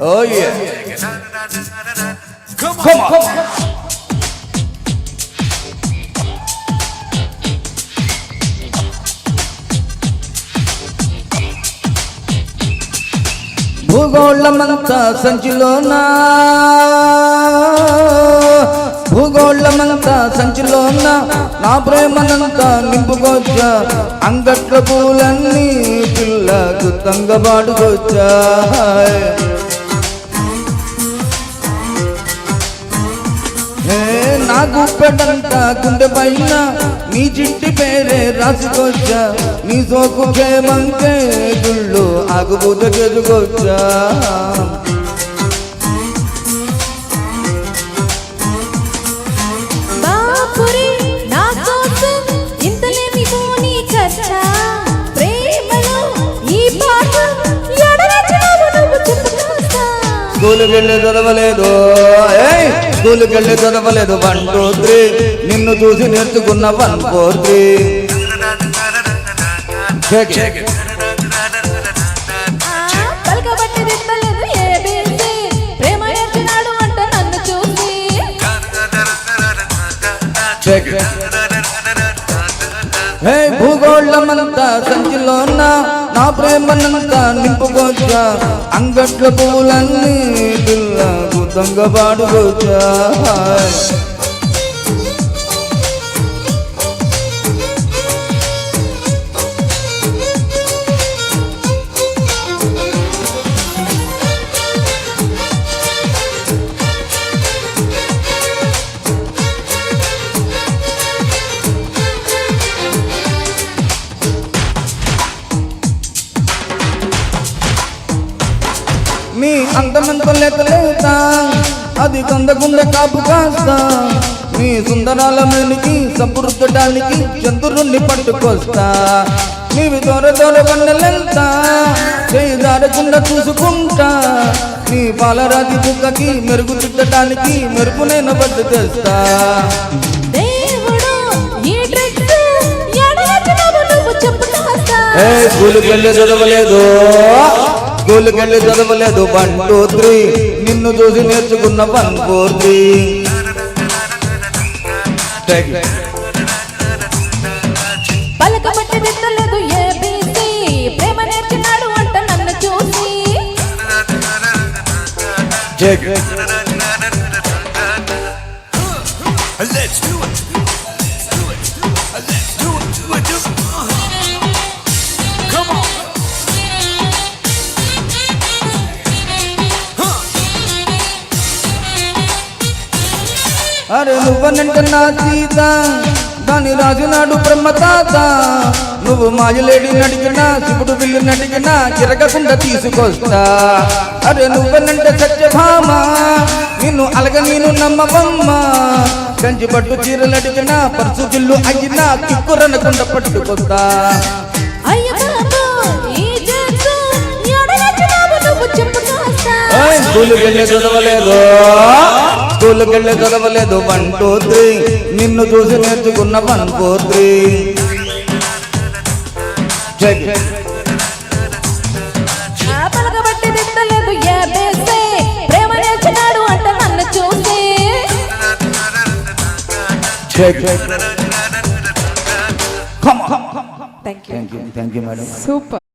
Oh yeah. Come on. భూగోళమంతా సంచిలోనా భూగోళమంతా సంచిలోనా నా ప్రేమనంతా నింపుకొచ్చా అంగట్ల పూలన్నీ పిల్లకు తంగబాటుకొచ్చా నా గుప్పెడంతా గుండె పైన నీ చిట్టి పేరే రాసుకొచ్చా నీ సోకు క్షేమంకే గుళ్ళు ఆగుబూతకెదుకొచ్చా స్కూలుకెళ్ళి చదవలేదు స్కూలుకెళ్ళి చదవలేదు 1 2 3 నిన్ను చూసి నేర్చుకున్న 1 4 3 భూగోళమంతా సంచిలోనా నా ప్రేమనంతా నింపుకొచ్చా అంగట్ల పూలన్నీ పిల్లకు తంగబాటుకొచ్చా మీ అందమంత లేత అది కొందగుండె కాపు కాస్తా మీ సుందరాల మేనికి సంపృద్దడానికి చంద్రుణ్ణి పట్టుకొస్తా నీవి దూర దూర వన్నెలెంతా చేయి దారకుండా చూసుకుంటా నీ పాలరాతి బుక్కకి మెరుగు చుట్టడానికి మెరుపు నేను బట్టు తెస్తా స్కూలుకెళ్ళి చదవలేదు స్కూలుకెళ్ళి చదవలేదు 1 2 3 నిన్ను చూసి నేర్చుకున్న 1 4 3 పలకబట్టి విత్తలేదు ABC ప్రేమ నేర్చినాడు అంట నన్ను చూసి Let's do it. Let's do it. Come on. అరే నువ్వనంటే నా సీత దాని రాజునాడు బ్రహ్మతాత నువ్వు మాయలేడి నడిగినా శివుడు విల్లు నడిగినా తిరగకుండా తీసుకొస్తా అరే నువ్వనంటే సత్యభామ నిన్ను అలగ నేను నమ్మవమ్మ కంచి పట్టు చీరలు అడిగినా పరుసు బిల్లు అయ్యినా కిక్కురనకుండా పట్టుకొస్తా స్కూలుకెళ్ళి చదవలేదు స్కూలుకెళ్ళి చదవలేదు 1 2 3 నిన్ను చూసి నేర్చుకున్న 1 4 3 పలకబట్టి విత్తలేదు ABC ప్రేమ నేర్చినాడు అంట నన్ను చూసి Come on. Thank you madam. Super.